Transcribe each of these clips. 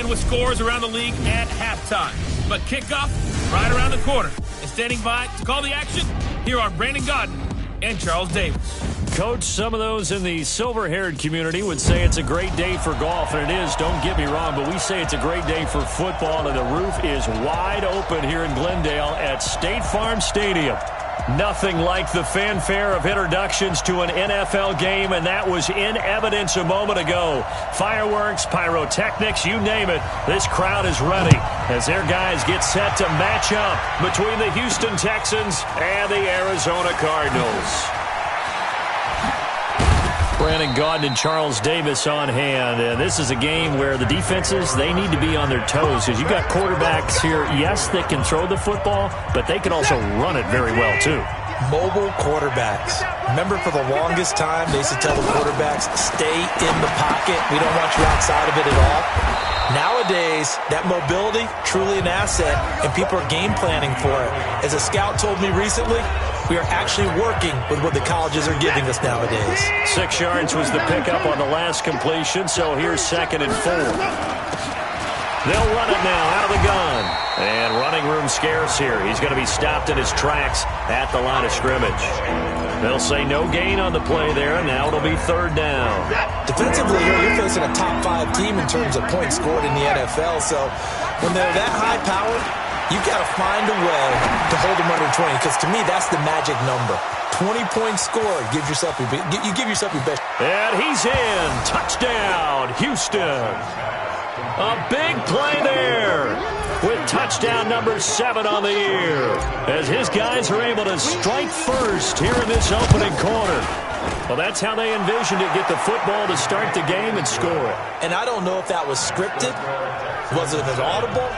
And with scores around the league at halftime. But kickoff right around the corner. And standing by to call the action, here are Brandon Gaudin and Charles Davis. Coach, some of those in the silver-haired community would say it's a great day for golf, and it is, don't get me wrong, but we say it's a great day for football, and the roof is wide open here in Glendale at State Farm Stadium. Nothing like the fanfare of introductions to an NFL game, and that was in evidence a moment ago. Fireworks, pyrotechnics, you name it. This crowd is ready as their guys get set to match up between the Houston Texans and the Arizona Cardinals. Brandon Gaudin and Charles Davis on hand. And this is a game where the defenses, they need to be on their toes because you got quarterbacks here, yes, that can throw the football, but they can also run it very well, too. Mobile quarterbacks. Remember, for the longest time, they used to tell the quarterbacks, stay in the pocket. We don't want you outside of it at all. Nowadays, that mobility, truly an asset, and people are game planning for it. As a scout told me recently, we are actually working with what the colleges are giving us nowadays. 6 yards was the pickup on the last completion, so here's 2nd and 4. They'll run it now out of the gun. And running room scarce here. He's going to be stopped in his tracks at the line of scrimmage. They'll say no gain on the play there, and now it'll be 3rd down. Defensively, you're facing a top 5 team in terms of points scored in the NFL, so when they're that high-powered, you've got to find a way to hold them under 20, because to me, that's the magic number. 20 points scored. You give yourself your best. And he's in. Touchdown, Houston. A big play there with touchdown number 7 on the year as his guys are able to strike first here in this opening quarter. Well, that's how they envisioned it, get the football to start the game and score it. And I don't know if that was scripted. Was it an audible?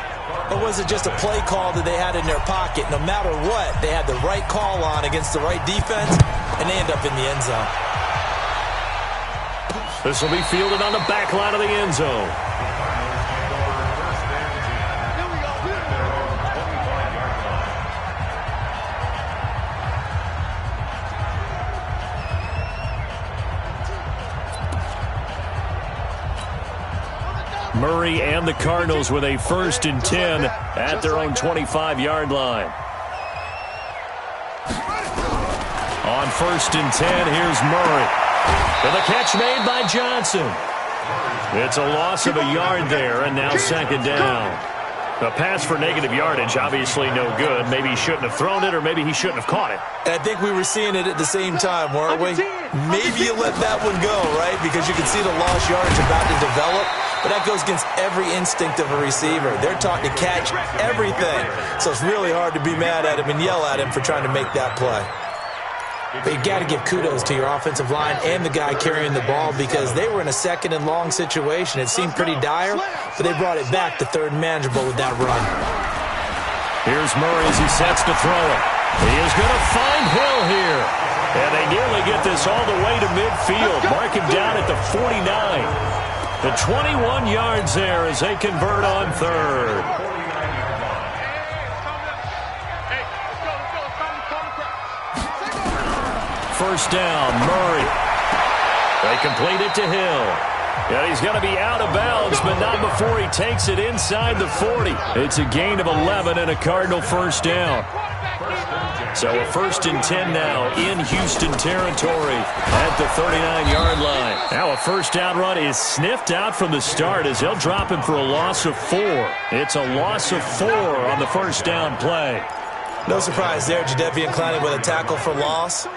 Or was it just a play call that they had in their pocket? No matter what, they had the right call on against the right defense, and they end up in the end zone. This will be fielded on the back line of the end zone. Murray and the Cardinals with a 1st and 10 at their own 25-yard line. On 1st and 10, here's Murray. And the catch made by Johnson. It's a loss of a yard there, and now 2nd down. A pass for negative yardage, obviously no good. Maybe he shouldn't have thrown it, or maybe he shouldn't have caught it. And I think we were seeing it at the same time, weren't we? Maybe you let that one go, right? Because you can see the lost yardage about to develop. But that goes against every instinct of a receiver. They're taught to catch everything. So it's really hard to be mad at him and yell at him for trying to make that play. But you got to give kudos to your offensive line and the guy carrying the ball because they were in a 2nd and long situation. It seemed pretty dire, but they brought it back to 3rd and manageable with that run. Here's Murray as he sets to throw it. He is going to find Hill here. And they nearly get this all the way to midfield. Mark him down at the 49. The 21 yards there as they convert on 3rd. First down, Murray. They complete it to Hill. And he's going to be out of bounds, but not before he takes it inside the 40. It's a gain of 11 and a Cardinal 1st down. So a 1st and 10 now in Houston territory at the 39-yard line. Now a 1st down run is sniffed out from the start as they'll drop him for a loss of 4. It's a loss of 4 on the 1st down play. No surprise there, Jadeveon Clowney with a tackle for loss.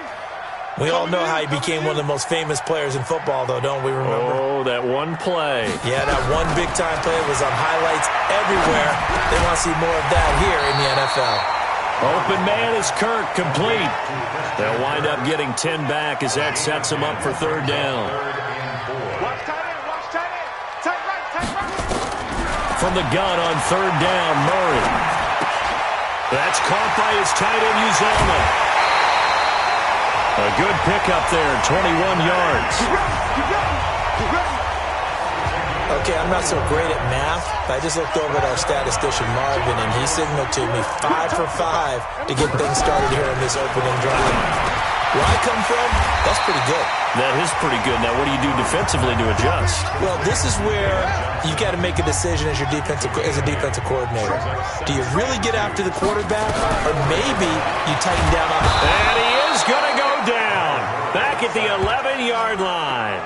We all know how he became one of the most famous players in football, though, don't we remember? Oh, that one play. Yeah, that one big-time play was on highlights everywhere. They want to see more of that here in the NFL. Open man is Kirk, complete. They'll wind up getting 10 back as that sets them up for 3rd down. From the gun on 3rd down, Murray. That's caught by his tight end, Uzomah. A good pickup there, 21 yards. Okay, I'm not so great at math, but I just looked over at our statistician, Marvin, and he signaled to me 5 for 5 to get things started here in this opening drive. Where I come from, that's pretty good. That is pretty good. Now, what do you do defensively to adjust? Well, this is where you got to make a decision as a defensive coordinator. Do you really get after the quarterback, or maybe you tighten down on the... And he is going to go down. Back at the 11-yard line.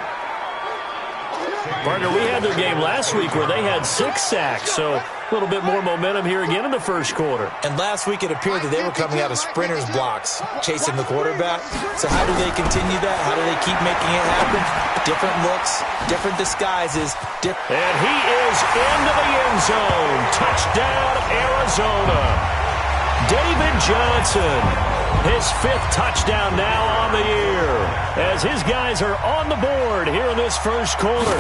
Partner, we had their game last week where they had 6 sacks, so a little bit more momentum here again in the first quarter. And last week it appeared that they were coming out of sprinters blocks, chasing the quarterback. So how do they continue that? How do they keep making it happen? Different looks, different disguises. And he is into the end zone. Touchdown, Arizona. David Johnson, his 5th touchdown now on the year, as his guys are on the board here in this first quarter.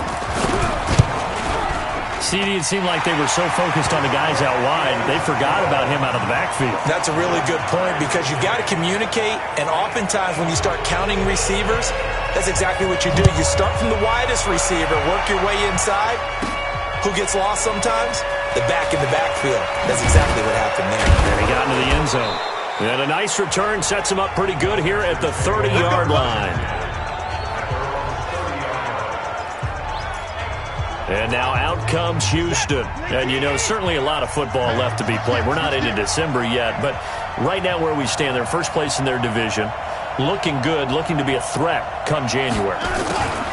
CD, it seemed like they were so focused on the guys out wide, they forgot about him out of the backfield. That's a really good point, because you've got to communicate, and oftentimes when you start counting receivers, that's exactly what you do. You start from the widest receiver, work your way inside. Who gets lost sometimes? The back in the backfield. That's exactly what happened there. And he got into the end zone. And a nice return sets him up pretty good here at the 30-yard line. And now out comes Houston. And, you know, certainly a lot of football left to be played. We're not into December yet, but right now where we stand, they're first place in their division. Looking good, looking to be a threat come January.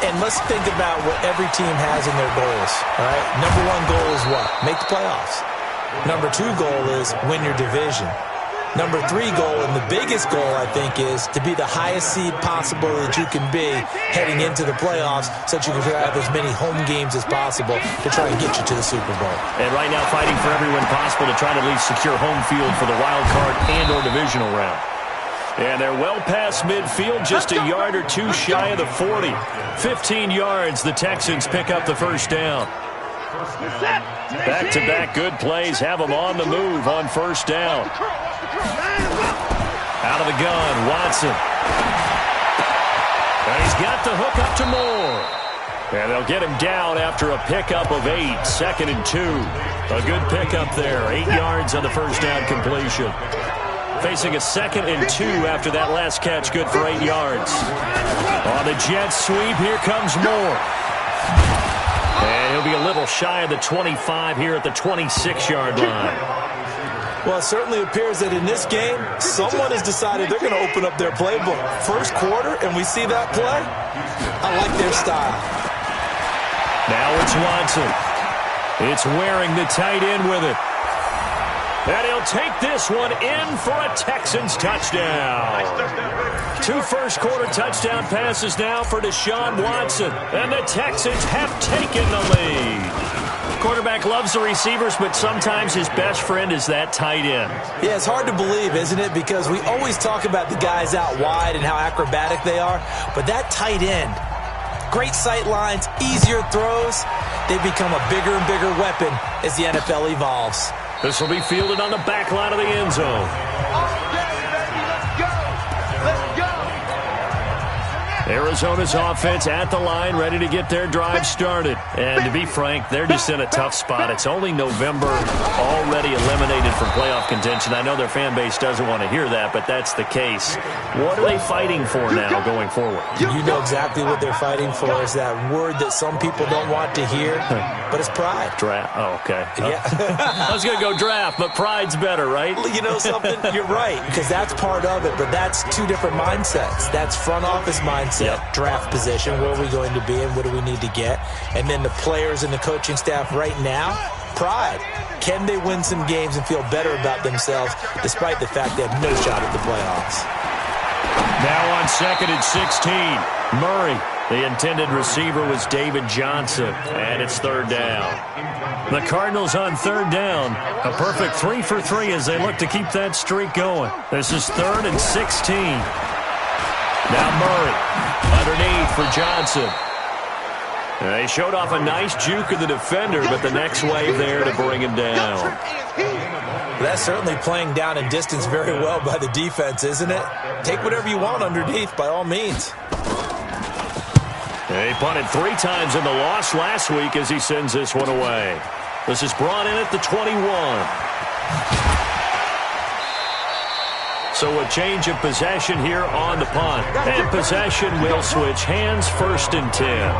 And let's think about what every team has in their goals, all right? Number 1 goal is what? Make the playoffs. Number 2 goal is win your division. Number 3 goal, and the biggest goal, I think, is to be the highest seed possible that you can be heading into the playoffs, so that you can have as many home games as possible to try and get you to the Super Bowl. And right now fighting for every win possible to try to at least secure home field for the wild card and or divisional round. And they're well past midfield, just a yard or 2 shy of the 40. 15 yards, the Texans pick up the first down. Back-to-back good plays have them on the move on first down. Out of the gun, Watson. And he's got the hook up to Moore. And they'll get him down after a pickup of 8, 2nd and 2. A good pickup there, 8 yards on the first down completion. Facing a 2nd and 2 after that last catch, good for 8 yards. On the jet sweep, here comes Moore. And he'll be a little shy of the 25 here at the 26-yard line. Well, it certainly appears that in this game, someone has decided they're going to open up their playbook. First quarter, and we see that play. I like their style. Now it's Watson. It's Waring, the tight end, with it. And he'll take this one in for a Texans touchdown. 2 first-quarter touchdown passes now for Deshaun Watson. And the Texans have taken the lead. Quarterback loves the receivers, but sometimes his best friend is that tight end. Yeah, it's hard to believe, isn't it? Because we always talk about the guys out wide and how acrobatic they are. But that tight end, great sight lines, easier throws, they become a bigger and bigger weapon as the NFL evolves. This will be fielded on the back line of the end zone. Arizona's offense at the line, ready to get their drive started. And to be frank, they're just in a tough spot. It's only November, already eliminated from playoff contention. I know their fan base doesn't want to hear that, but that's the case. What are they fighting for now going forward? You know exactly what they're fighting for. Is that word that some people don't want to hear, but it's pride. Draft. Oh, okay. Yeah. I was going to go draft, but pride's better, right? You know something? You're right, because that's part of it, but that's 2 different mindsets. That's front office mindset. Yep. Draft position, where are we going to be and what do we need to get? And then the players and the coaching staff right now, pride. Can they win some games and feel better about themselves despite the fact they have no shot at the playoffs? Now on 2nd and 16, Murray. The intended receiver was David Johnson, and it's 3rd down. The Cardinals on 3rd down. A perfect 3 for 3 as they look to keep that streak going. This is 3rd and 16. Now Murray underneath for Johnson. They showed off a nice juke of the defender, but the next wave there to bring him down. That's certainly playing down in distance very well by the defense, isn't it? Take whatever you want underneath, by all means. He punted 3 times in the loss last week as he sends this one away. This is brought in at the 21. So a change of possession here on the punt. And possession will switch hands, 1st and 10.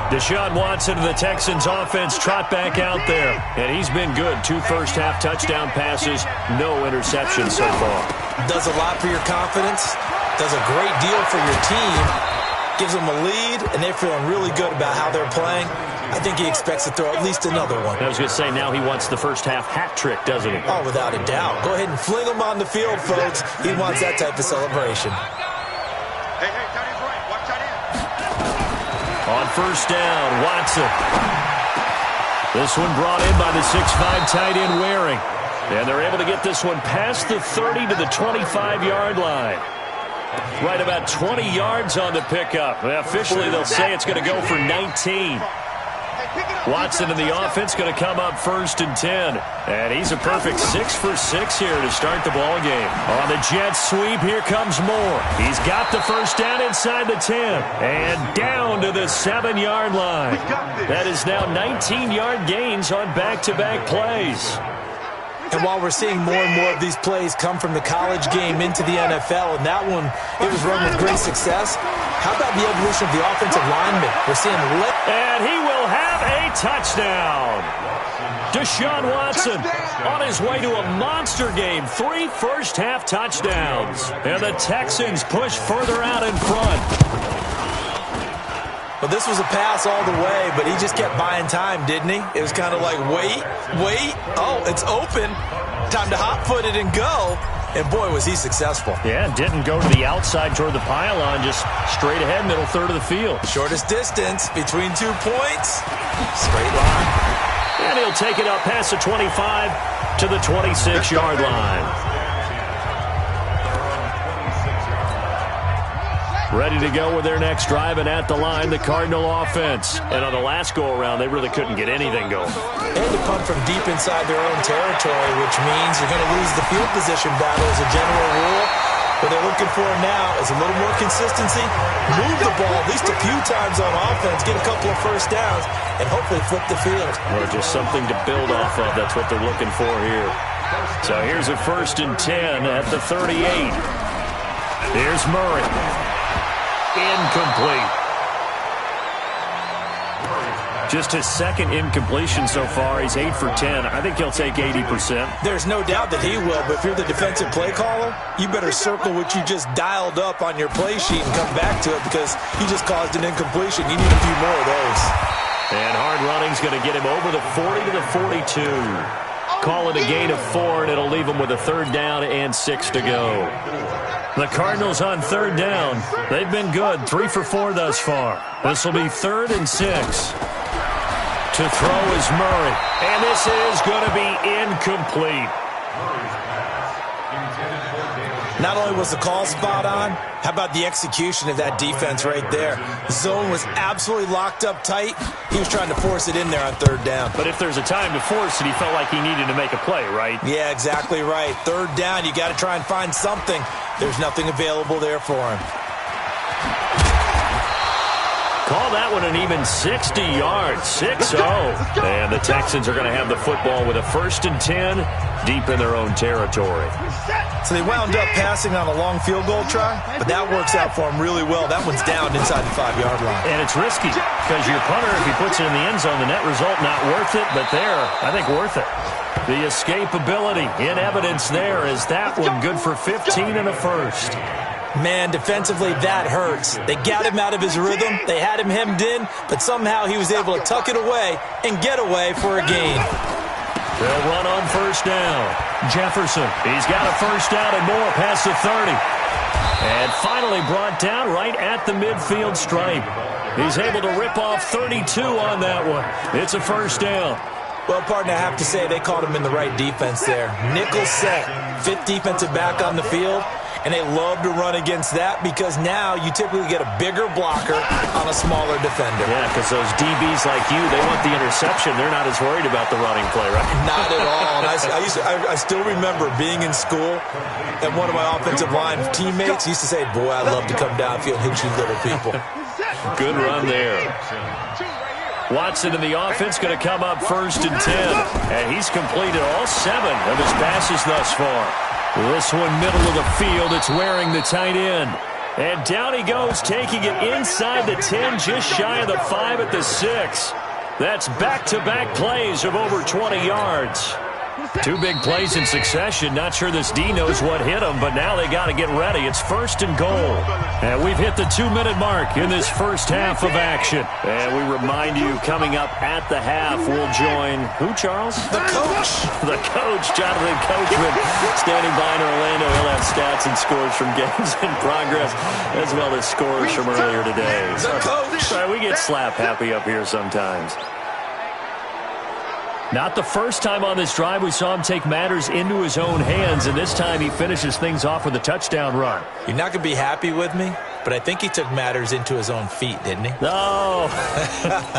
Deshaun Watson of the Texans offense trot back out there. And he's been good. 2 first-half touchdown passes, no interceptions so far. Does a lot for your confidence. Does a great deal for your team. Gives them a lead, and they're feeling really good about how they're playing. I think he expects to throw at least another one. I was going to say, now he wants the first-half hat trick, doesn't he? Oh, without a doubt. Go ahead and fling him on the field, folks. He wants that type of celebration. Hey, tight end's right. Watch tight end. On 1st down, Watson. This one brought in by the 6'5" tight end Waring. And they're able to get this one past the 30 to the 25-yard line. Right about 20 yards on the pickup. Officially, they'll say it's going to go for 19. Watson in the offense going to come up 1st and 10. And he's a perfect 6 for 6 here to start the ball game. On the jet sweep, here comes Moore. He's got the 1st down inside the 10. And down to the 7-yard line. That is now 19-yard gains on back-to-back plays. And while we're seeing more and more of these plays come from the college game into the NFL, and that one, it was run with great success, how about the evolution of the offensive lineman? We're seeing and he will have a touchdown. Deshaun Watson on his way to a monster game. 3 first-half touchdowns. And the Texans push further out in front. Well, this was a pass all the way, but he just kept buying time, didn't he? It was kind of like, wait. Oh, it's open. Time to hot-foot it and go. And, boy, was he successful. Yeah, didn't go to the outside toward the pylon, just straight ahead, middle third of the field. Shortest distance between 2 points. Straight line. And he'll take it up past the 25 to the 26-yard line. Ready to go with their next drive, and at the line, the Cardinal offense. And on the last go-around, they really couldn't get anything going. They had to punt from deep inside their own territory, which means you're going to lose the field position battle as a general rule. What they're looking for now is a little more consistency, move the ball at least a few times on offense, get a couple of first downs, and hopefully flip the field. Or just something to build off of. That's what they're looking for here. So here's a 1st and 10 at the 38. Here's Murray. Incomplete. Just his 2nd incompletion so far. He's 8 for 10. I think he'll take 80%. There's no doubt that he will, but if you're the defensive play caller, you better circle what you just dialed up on your play sheet and come back to it, because he just caused an incompletion. You need a few more of those. And hard running's going to get him over the 40 to the 42. Call it a gain of 4, and it'll leave him with a 3rd down and 6 to go. The Cardinals on 3rd down. They've been good, 3 for 4 thus far. This will be 3rd and 6. To throw is Murray. And this is going to be incomplete. Not only was the call spot on, how about the execution of that defense right there? The zone was absolutely locked up tight. He was trying to force it in there on 3rd down. But if there's a time to force it, he felt like he needed to make a play, right? Yeah, exactly right. 3rd down, you got to try and find something. There's nothing available there for him. Call that one an even 60 yards, 6-0. And the Texans are going to have the football with a 1st and 10 deep in their own territory. So they wound up passing on a long field goal try, but that works out for them really well. That one's down inside the 5-yard line. And it's risky because your punter, if he puts it in the end zone, the net result not worth it, but there, I think worth it. The escapability in evidence there is that one good for 15 and a 1st. Man, defensively, that hurts. They got him out of his rhythm. They had him hemmed in, but somehow he was able to tuck it away and get away for a gain. They'll run on 1st down. Jefferson, he's got a 1st down and more past the 30. And finally brought down right at the midfield stripe. He's able to rip off 32 on that one. It's a 1st down. Well, partner, I have to say they caught him in the right defense there. Nickel set, 5th defensive back on the field. And they love to run against that because now you typically get a bigger blocker on a smaller defender. Yeah, because those DBs like you, they want the interception. They're not as worried about the running play, right? Not at all. And I still remember being in school, and one of my offensive line teammates used to say, boy, I'd love to come downfield and hit you little people. Good run there. Watson in the offense going to come up 1st and 10. And he's completed all 7 of his passes thus far. This one middle of the field. It's wearing the tight end. And down he goes, taking it inside the 10, just shy of the 5 at the 6. That's back-to-back plays of over 20 yards. 2 big plays in succession. Not sure this D knows what hit him, but now they got to get ready. It's 1st and goal. And we've hit the 2-minute mark in this first half of action. And we remind you, coming up at the half, we'll join who, Charles? The coach. The coach, Jonathan Coachman, standing by in Orlando. He'll have stats and scores from games in progress, as well as scores from earlier today. The coach. We get slap happy up here sometimes. Not the first time on this drive we saw him take matters into his own hands, and this time he finishes things off with a touchdown run. You're not going to be happy with me, but I think he took matters into his own feet, didn't he? No.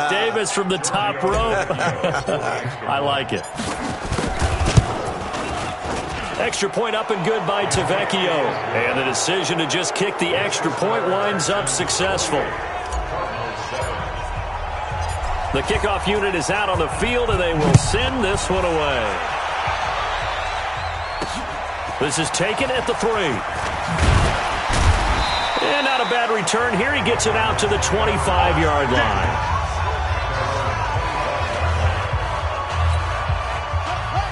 Davis from the top rope. I like it. Extra point up and good by Tavecchio. And the decision to just kick the extra point winds up successful. The kickoff unit is out on the field, and they will send this one away. This is taken at the 3. And not a bad return here. He gets it out to the 25-yard line.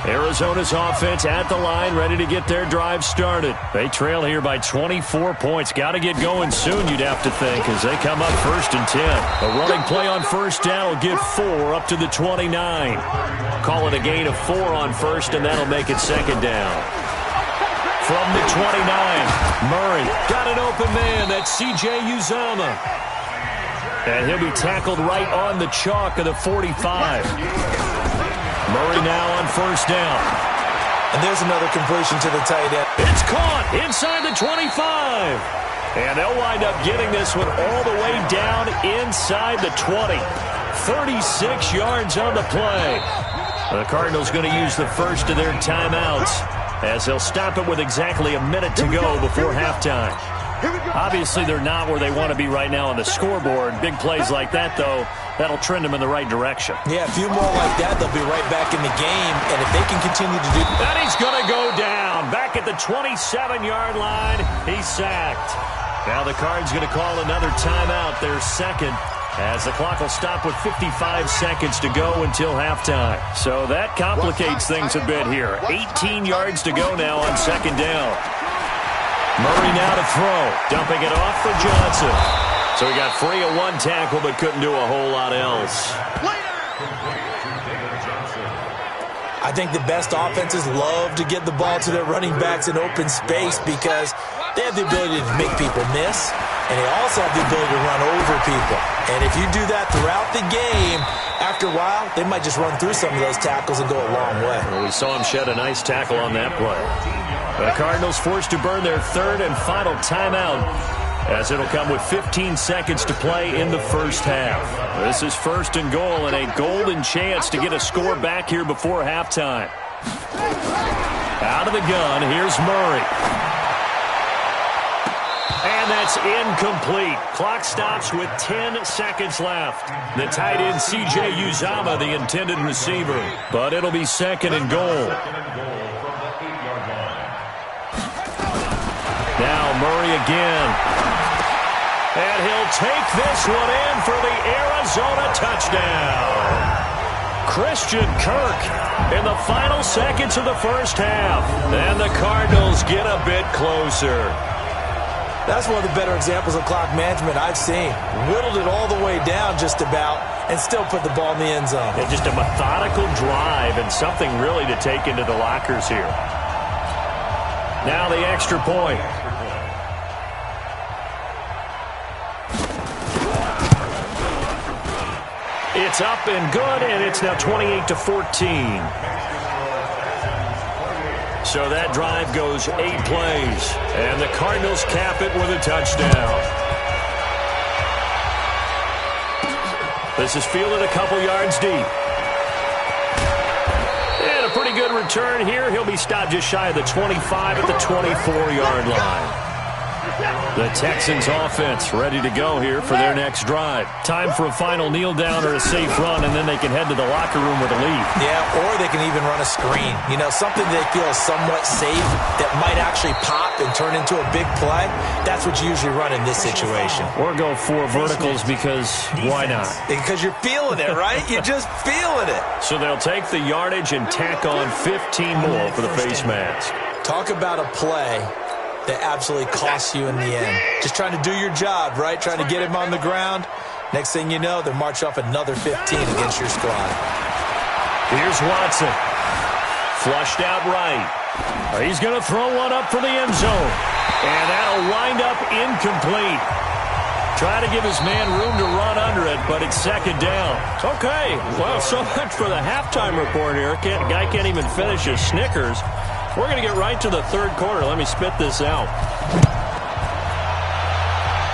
Arizona's offense at the line, ready to get their drive started. They trail here by 24 points. Got to get going soon, you'd have to think, as they come up 1st and 10. A running play on 1st down will get 4 up to the 29. Call it a gain of 4 on 1st, and that'll make it 2nd down. From the 29, Murray got an open man. That's C.J. Uzama. And he'll be tackled right on the chalk of the 45. Murray now on 1st down. And there's another completion to the tight end. It's caught inside the 25. And they'll wind up getting this one all the way down inside the 20. 36 yards on the play. The Cardinals going to use the first of their timeouts, as they'll stop it with exactly a minute to go before halftime. Obviously, they're not where they want to be right now on the scoreboard. Big plays like that, though, that'll trend them in the right direction. Yeah, a few more like that, they'll be right back in the game. And if they can continue to do that, he's going to go down. Back at the 27-yard line, he's sacked. Now the Cards going to call another timeout, their 2nd, as the clock will stop with 55 seconds to go until halftime. So that complicates things a bit here. 18 yards to go now on 2nd down. Murray now to throw, dumping it off for Johnson. So he got free of 1 tackle, but couldn't do a whole lot else. I think the best offenses love to get the ball to their running backs in open space because they have the ability to make people miss, and they also have the ability to run over people. And if you do that throughout the game, after a while, they might just run through some of those tackles and go a long way. Well, we saw him shed a nice tackle on that play. The Cardinals forced to burn their 3rd and final timeout, as it'll come with 15 seconds to play in the first half. This is 1st and goal, and a golden chance to get a score back here before halftime. Out of the gun, here's Murray. And that's incomplete. Clock stops with 10 seconds left. The tight end, C.J. Uzama, the intended receiver. But it'll be 2nd and goal. Now Murray again. And he'll take this one in for the Arizona touchdown. Christian Kirk in the final seconds of the first half. And the Cardinals get a bit closer. That's one of the better examples of clock management I've seen. Whittled it all the way down just about and still put the ball in the end zone. Yeah, just a methodical drive and something really to take into the lockers here. Now the extra point. It's up and good, and it's now 28-14. So that drive goes 8 plays, and the Cardinals cap it with a touchdown. This is fielded a couple yards deep. And a pretty good return here. He'll be stopped just shy of the 25 at the 24-yard line. The Texans offense ready to go here for their next drive. Time for a final kneel down or a safe run, and then they can head to the locker room with a lead. Yeah, or they can even run a screen. You know, something they feel is somewhat safe that might actually pop and turn into a big play. That's what you usually run in this situation. Or go 4 verticals because why not? Because you're feeling it, right? You're just feeling it. So they'll take the yardage and tack on 15 more for the face mask. Talk about a play that absolutely costs you in the end. Just trying to do your job, right? Trying to get him on the ground. Next thing you know, they'll march off another 15 against your squad. Here's Watson. Flushed out right. He's going to throw one up for the end zone. And that'll wind up incomplete. Try to give his man room to run under it, but it's second down. Okay, well, so much for the halftime report here. Guy can't even finish his Snickers. We're going to get right to the third quarter. Let me spit this out.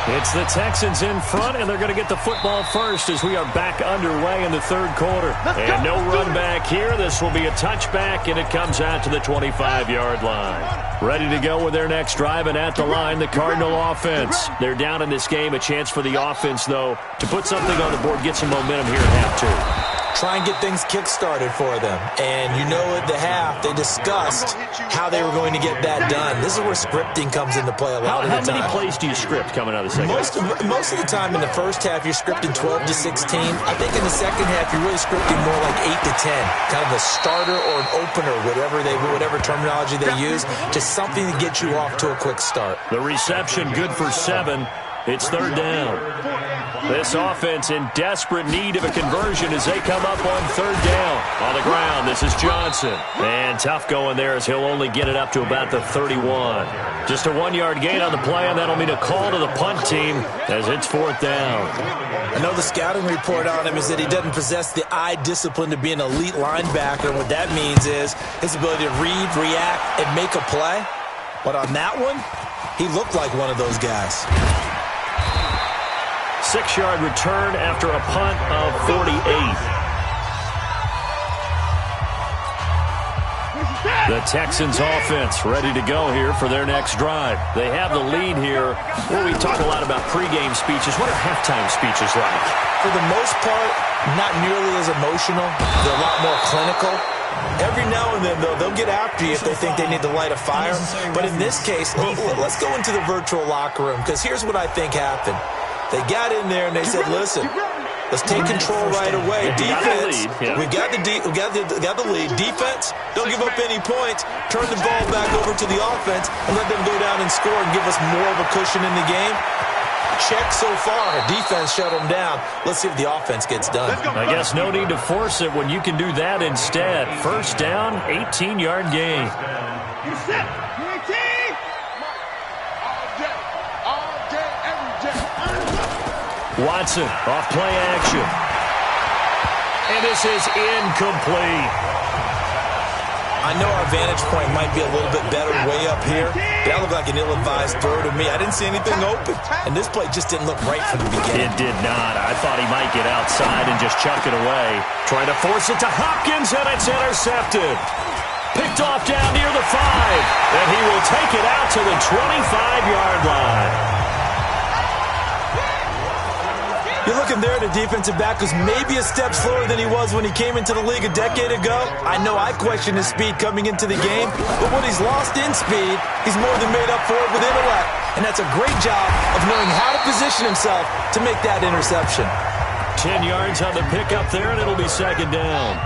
It's the Texans in front, and they're going to get the football first as we are back underway in the third quarter. And no run back here. This will be a touchback, and it comes out to the 25-yard line. Ready to go with their next drive, and at the line, the Cardinal offense. They're down in this game. A chance for the offense, though, to put something on the board, get some momentum here at half two. Try and get things kick-started for them. And you know at the half, they discussed how they were going to get that done. This is where scripting comes into play a lot of the time. How many plays do you script coming out of the second half? Most of the time in the first half, you're scripting 12 to 16. I think in the second half, you're really scripting more like 8 to 10. Kind of a starter or an opener, whatever terminology they use. Just something to get you off to a quick start. The reception good for 7. It's third down. This offense in desperate need of a conversion as they come up on third down. On the ground, this is Johnson. And tough going there as he'll only get it up to about the 31. Just a 1-yard gain on the play, and that'll mean a call to the punt team as it's fourth down. I know the scouting report on him is that he doesn't possess the eye discipline to be an elite linebacker. And what that means is his ability to read, react, and make a play. But on that one, he looked like one of those guys. 6-yard return after a punt of 48. The Texans offense ready to go here for their next drive. They have the lead here. Well, we talk a lot about pregame speeches. What are halftime speeches like? For the most part, not nearly as emotional. They're a lot more clinical. Every now and then, though, they'll get after you if they think they need to light a fire. But in this case, let's go into the virtual locker room, because here's what I think happened. They got in there and they said, listen, let's take control right away. Defense, we got the lead. Defense, don't give up any points. Turn the ball back over to the offense and let them go down and score and give us more of a cushion in the game. Check so far. Defense shut them down. Let's see if the offense gets done. I guess no need to force it when you can do that instead. First down, 18-yard gain. You set. Watson off play action. And this is incomplete. I know our vantage point might be a little bit better way up here. That looked like an ill-advised throw to me. I didn't see anything open. And this play just didn't look right from the beginning. It did not. I thought he might get outside and just chuck it away. Trying to force it to Hopkins, and it's intercepted. Picked off down near the 5. And he will take it out to the 25-yard line. You're looking there at a defensive back who's maybe a step slower than he was when he came into the league a decade ago. I know I questioned his speed coming into the game, but what he's lost in speed, he's more than made up for it with intellect. And that's a great job of knowing how to position himself to make that interception. 10 yards on the pickup there, and it'll be second down.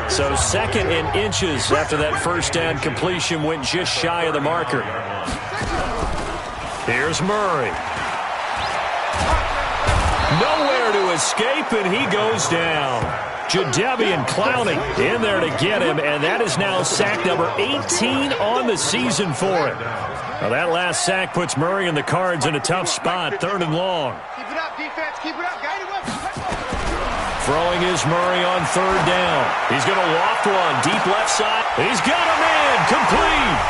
So second in inches after that first down completion went just shy of the marker. Here's Murray. Nowhere to escape, and he goes down. Jadeveon Clowney in there to get him, and that is now sack number 18 on the season for him. Now that last sack puts Murray and the Cards in a tough spot, third and long. Keep it up, defense. Keep it up. Guide it up. Throwing is Murray on third down. He's going to loft one, deep left side. He's got him in, complete.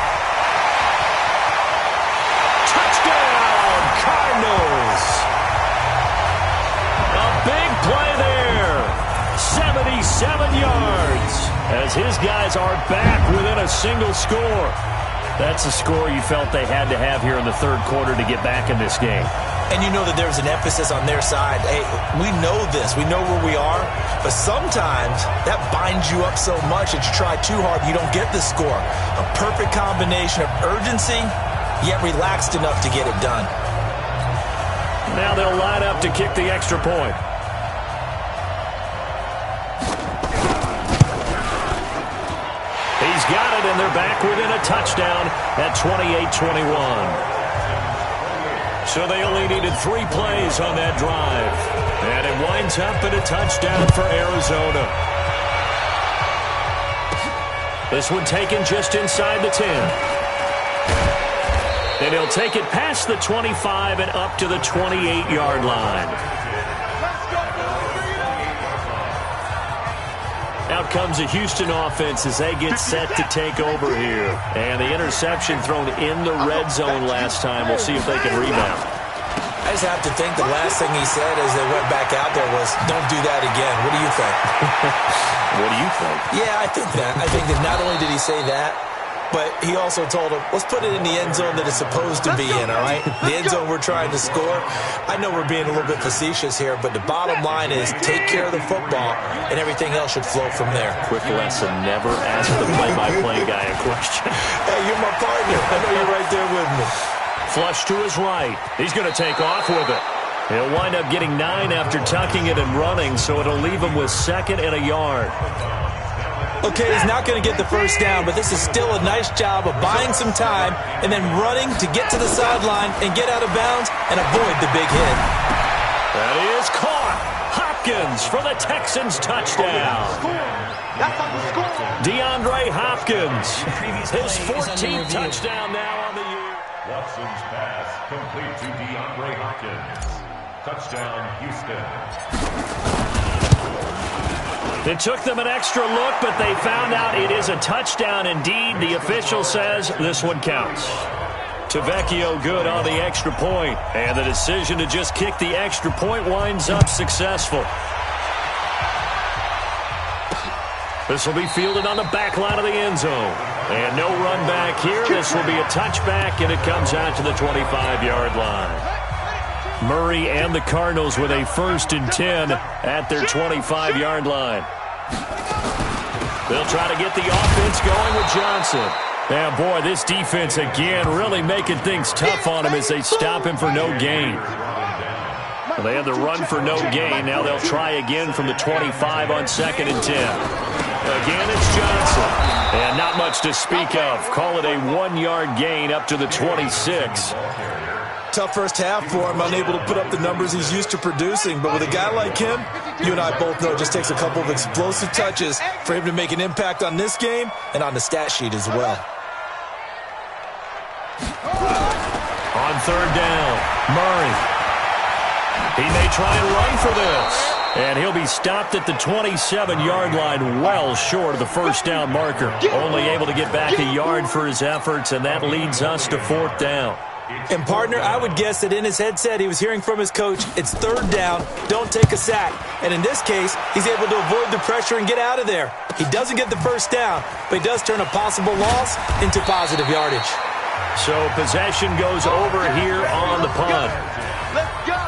Touchdown, Cardinals. Big play there. 77 yards as his guys are back within a single score. That's the score you felt they had to have here in the third quarter to get back in this game. And you know that there's an emphasis on their side. Hey, we know this. We know where we are. But sometimes that binds you up so much that you try too hard, you don't get the score. A perfect combination of urgency, yet relaxed enough to get it done. Now they'll line up to kick the extra point. He's got it, and they're back within a touchdown at 28-21. So they only needed 3 plays on that drive. And it winds up in a touchdown for Arizona. This one taken just inside the 10. And he'll take it past the 25 and up to the 28-yard line. Out comes the Houston offense as they get set to take over here. And the interception thrown in the red zone last time. We'll see if they can rebound. I just have to think the last thing he said as they went back out there was, don't do that again. What do you think? What do you think? Yeah, I think that. I think that not only did he say that, but he also told him, let's put it in the end zone that it's supposed to be in, all right? The end zone we're trying to score. I know we're being a little bit facetious here, but the bottom line is take care of the football, and everything else should flow from there. Quick lesson, never ask the play-by-play guy a question. Hey, you're my partner. I know you're right there with me. Flush to his right. He's going to take off with it. He'll wind up getting 9 after tucking it and running, so it'll leave him with 2nd and a yard. Okay, he's not going to get the first down, but this is still a nice job of buying some time and then running to get to the sideline and get out of bounds and avoid the big hit. That is caught. Hopkins for the Texans touchdown. DeAndre Hopkins, his 14th touchdown now on the year. Watson's pass complete to DeAndre Hopkins. Touchdown, Houston. It took them an extra look, but they found out it is a touchdown indeed. The official says this one counts. Tavecchio good on the extra point, and the decision to just kick the extra point winds up successful. This will be fielded on the back line of the end zone. And no run back here. This will be a touchback, and it comes out to the 25-yard line. Murray and the Cardinals with a 1st and 10 at their 25-yard line. They'll try to get the offense going with Johnson. And boy, this defense again really making things tough on him as they stop him for no gain. Well, they had the run for no gain. Now they'll try again from the 25 on 2nd and 10. Again, it's Johnson. And not much to speak of. Call it a 1-yard gain up to the 26. Tough first half for him, unable to put up the numbers he's used to producing. But with a guy like him, you and I both know it just takes a couple of explosive touches for him to make an impact on this game and on the stat sheet as well. On 3rd down, Murray. He may try and run for this. And he'll be stopped at the 27-yard line, well short of the first down marker. Only able to get back a yard for his efforts, and that leads us to 4th down. And, partner, I would guess that in his headset he was hearing from his coach, it's 3rd down, don't take a sack. And in this case, he's able to avoid the pressure and get out of there. He doesn't get the first down, but he does turn a possible loss into positive yardage. So possession goes over here on the punt. Let's go!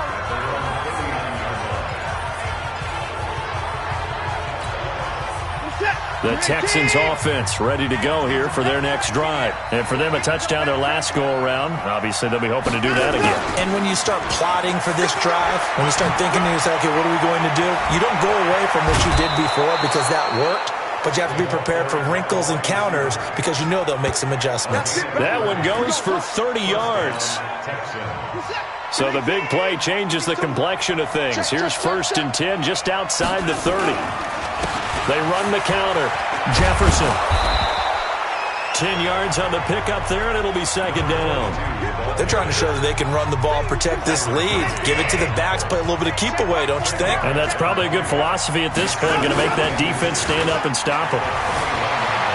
The Texans offense ready to go here for their next drive. And for them, a touchdown their last go-around. Obviously, they'll be hoping to do that again. And when you start plotting for this drive, when you start thinking to yourself, okay, what are we going to do? You don't go away from what you did before because that worked, but you have to be prepared for wrinkles and counters because you know they'll make some adjustments. That one goes for 30 yards. So the big play changes the complexion of things. Here's 1st and 10 just outside the 30. They run the counter. Jefferson. 10 yards on the pickup there, and it'll be 2nd down. They're trying to show that they can run the ball, protect this lead, give it to the backs, play a little bit of keep away, don't you think? And that's probably a good philosophy at this point, going to make that defense stand up and stop him.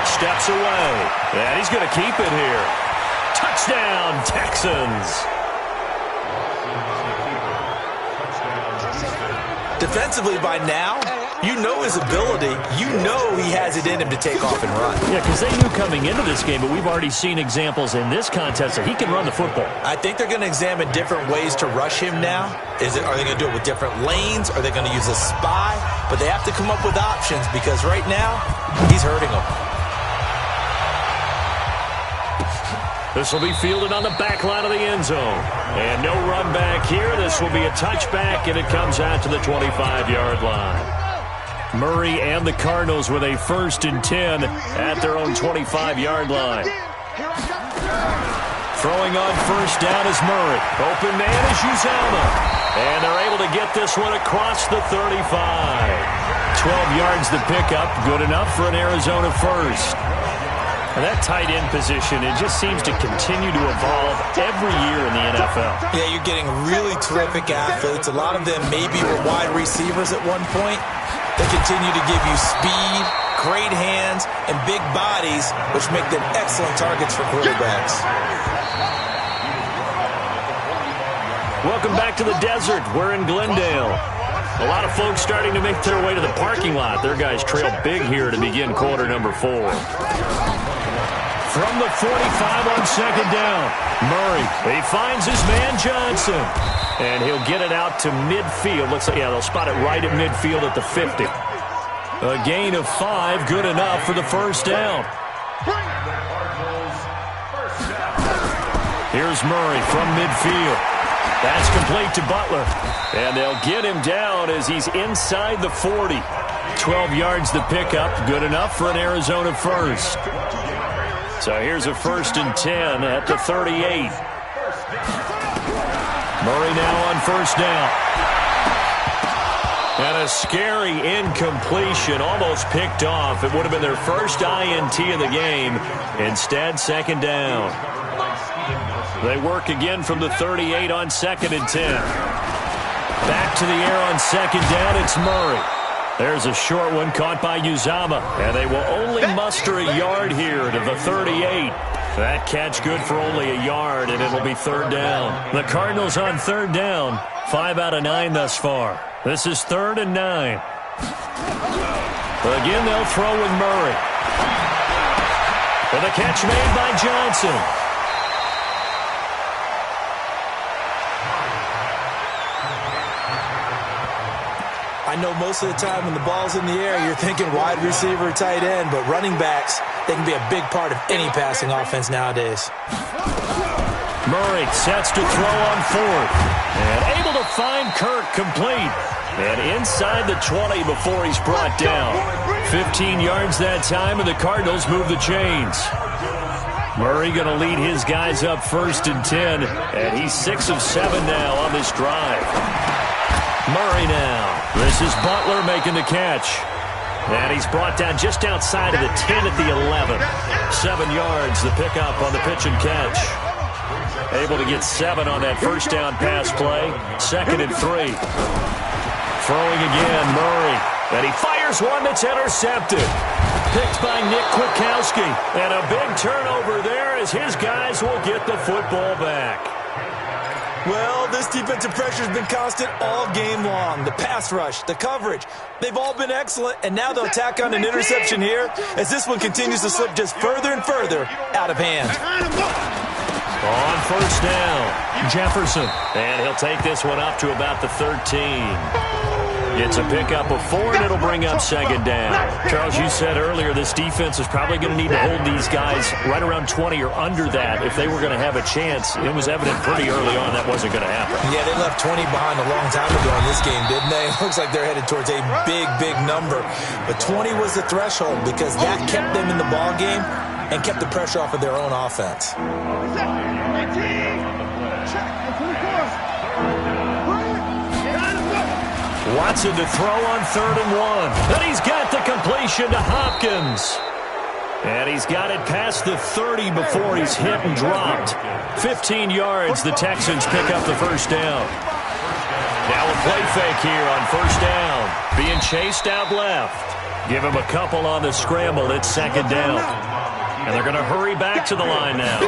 Steps away, and he's going to keep it here. Touchdown, Texans. Defensively by now, You know his ability. You know he has it in him to take off and run. Yeah, because they knew coming into this game, but we've already seen examples in this contest that he can run the football. I think they're going to examine different ways to rush him now. Are they going to do it with different lanes? Are they going to use a spy? But they have to come up with options because right now, he's hurting them. This will be fielded on the back line of the end zone. And no run back here. This will be a touchback, and it comes out to the 25-yard line. Murray and the Cardinals with a 1st and 10 at their own 25-yard line. Throwing on 1st down is Murray. Open man is Uzama. And they're able to get this one across the 35. 12 yards the pickup. Good enough for an Arizona 1st. And that tight end position, it just seems to continue to evolve every year in the NFL. Yeah, you're getting really terrific athletes. A lot of them maybe were wide receivers at one point. They continue to give you speed, great hands, and big bodies, which make them excellent targets for quarterbacks. Welcome back to the desert. We're in Glendale. A lot of folks starting to make their way to the parking lot. Their guys trail big here to begin quarter number 4. From the 45 on 2nd down, Murray, he finds his man Johnson, and he'll get it out to midfield. Looks like, yeah, they'll spot it right at midfield at the 50. A gain of 5, good enough for the 1st down. Here's Murray from midfield. That's complete to Butler, and they'll get him down as he's inside the 40. 12 yards the pickup, good enough for an Arizona 1st. So here's a 1st and 10 at the 38. Murray now on 1st down. And a scary incompletion, almost picked off. It would have been their first INT of the game. Instead, 2nd down. They work again from the 38 on 2nd and 10. Back to the air on 2nd down, it's Murray. There's a short one caught by Uzama, and they will only muster a yard here to the 38. That catch good for only a yard, and it'll be 3rd down. The Cardinals on 3rd down, 5 out of 9 thus far. This is 3rd and 9. Again, they'll throw with Murray. And the catch made by Johnson. I know most of the time when the ball's in the air, you're thinking wide receiver, tight end, but running backs, they can be a big part of any passing offense nowadays. Murray sets to throw on 4th, and able to find Kirk complete. And inside the 20 before he's brought down. 15 yards that time, and the Cardinals move the chains. Murray going to lead his guys up 1st and 10, and he's 6 of 7 now on this drive. Murray now. This is Butler making the catch. And he's brought down just outside of the 10 at the 11. 7 yards, the pickup on the pitch and catch. Able to get 7 on that 1st down pass play. 2nd and 3. Throwing again, Murray. And he fires one that's intercepted. Picked by Nick Kwiatkowski. And a big turnover there as his guys will get the football back. Well, this defensive pressure has been constant all game long. The pass rush, the coverage, they've all been excellent, and now they'll tack on an interception here as this one continues to slip just further and further out of hand. On 1st down, Jefferson, and he'll take this one up to about the 13. It's a pickup of 4, and it'll bring up 2nd down. Charles, you said earlier this defense is probably going to need to hold these guys right around 20 or under that if they were going to have a chance. It was evident pretty early on that wasn't going to happen. Yeah, they left 20 behind a long time ago in this game, didn't they? It looks like they're headed towards a big, big number. But 20 was the threshold because that kept them in the ball game and kept the pressure off of their own offense. Watson to throw on 3rd and 1. And he's got the completion to Hopkins. And he's got it past the 30 before he's hit and dropped. 15 yards, the Texans pick up the 1st down. Now a play fake here on 1st down. Being chased out left. Give him a couple on the scramble. It's 2nd down. And they're going to hurry back to the line now.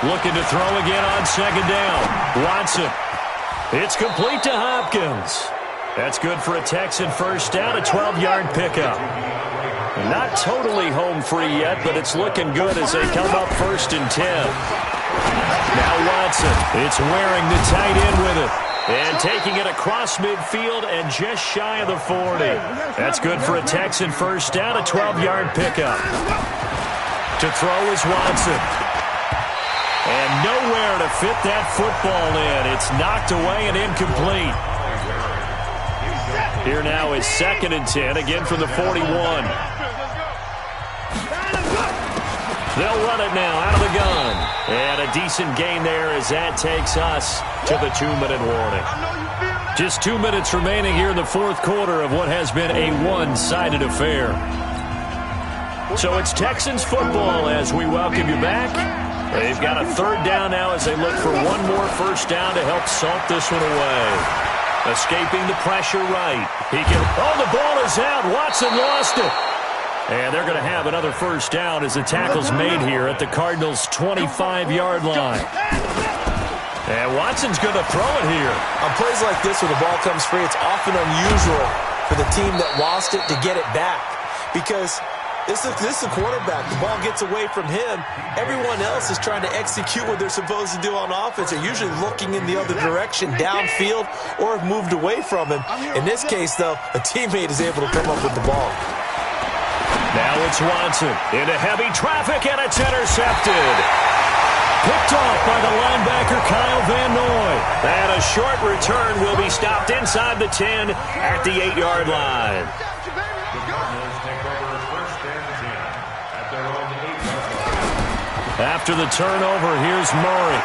Looking to throw again on 2nd down. Watson. It's complete to Hopkins. That's good for a Texan first down, a 12-yard pickup. Not totally home free yet, but it's looking good as they come up 1st and 10. Now Watson. It's wearing the tight end with it. And taking it across midfield and just shy of the 40. That's good for a Texan first down, a 12-yard pickup. To throw is Watson. And nowhere to fit that football in. It's knocked away and incomplete. Here now is 2nd and 10, again from the 41. They'll run it now out of the gun. And a decent gain there as that takes us to the 2-minute warning. Just 2 minutes remaining here in the 4th quarter of what has been a one-sided affair. So it's Texans football as we welcome you back. They've got a 3rd down now as they look for one more first down to help salt this one away. Escaping the pressure right. The ball is out. Watson lost it. And they're going to have another first down as the tackle's made here at the Cardinals' 25-yard line. And Watson's going to throw it here. On plays like this when the ball comes free, it's often unusual for the team that lost it to get it back. Because this is the quarterback. The ball gets away from him. Everyone else is trying to execute what they're supposed to do on offense. They're usually looking in the other direction, downfield, or have moved away from him. In this case, though, a teammate is able to come up with the ball. Now it's Watson into heavy traffic, and it's intercepted. Picked off by the linebacker, Kyle Van Noy. And a short return will be stopped inside the 10 at the 8-yard line. After the turnover, here's Murray.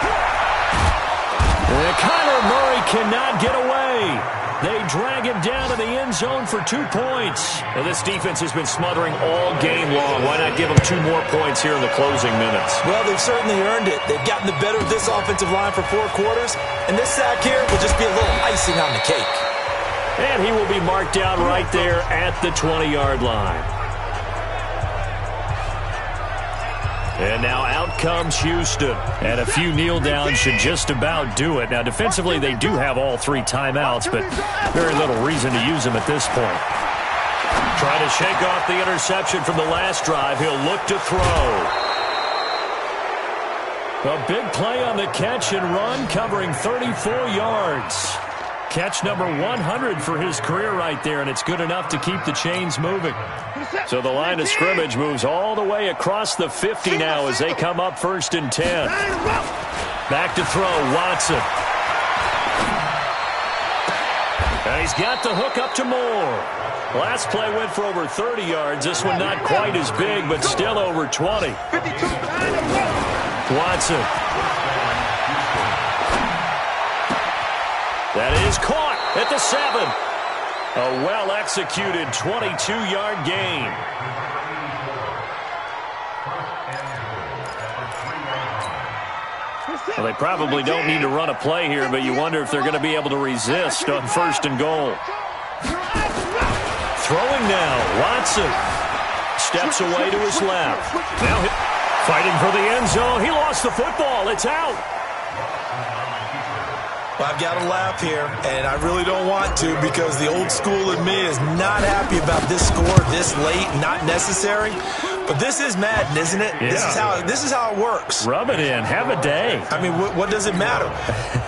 And Kyler Murray cannot get away. They drag him down to the end zone for 2 points. And this defense has been smothering all game long. Why not give them 2 more points here in the closing minutes? Well, they've certainly earned it. They've gotten the better of this offensive line for 4 quarters. And this sack here will just be a little icing on the cake. And he will be marked down right there at the 20-yard line. And now out comes Houston. And a few kneel downs should just about do it. Now, defensively, they do have all 3 timeouts, but very little reason to use them at this point. Trying to shake off the interception from the last drive. He'll look to throw. A big play on the catch and run, covering 34 yards. Catch number 100 for his career right there, and it's good enough to keep the chains moving. So the line of scrimmage moves all the way across the 50 now as they come up 1st and 10. Back to throw, Watson. And he's got the hook up to Moore. Last play went for over 30 yards. This one not quite as big, but still over 20. Watson. That is caught at the 7. A well-executed 22-yard gain. Well, they probably don't need to run a play here, but you wonder if they're going to be able to resist on 1st and goal. Throwing now, Watson. Steps away to his left. Now fighting for the end zone. He lost the football. It's out. Well, I've got to laugh here, and I really don't want to because the old school in me is not happy about this score this late, not necessary. But this is Madden, isn't it? Yeah. This is how it works. Rub it in. Have a day. I mean, what does it matter?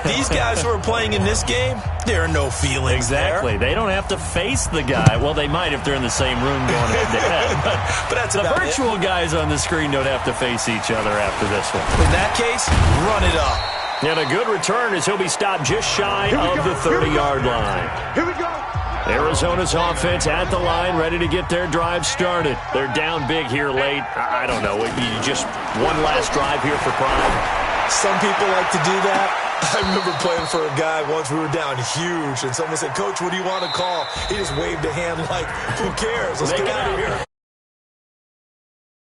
These guys who are playing in this game, there are no feelings Exactly. there. They don't have to face the guy. Well, they might if they're in the same room going head-to-head. But that's the about virtual guys on the screen don't have to face each other after this one. In that case, run it up. And a good return as he'll be stopped just shy of the 30-yard line. Here we go. Arizona's offense at the line, ready to get their drive started. They're down big here late. I don't know. Just one last drive here for pride. Some people like to do that. I remember playing for a guy once. We were down huge, and someone said, "Coach, what do you want to call?" He just waved a hand like, "Who cares? Let's get out of here."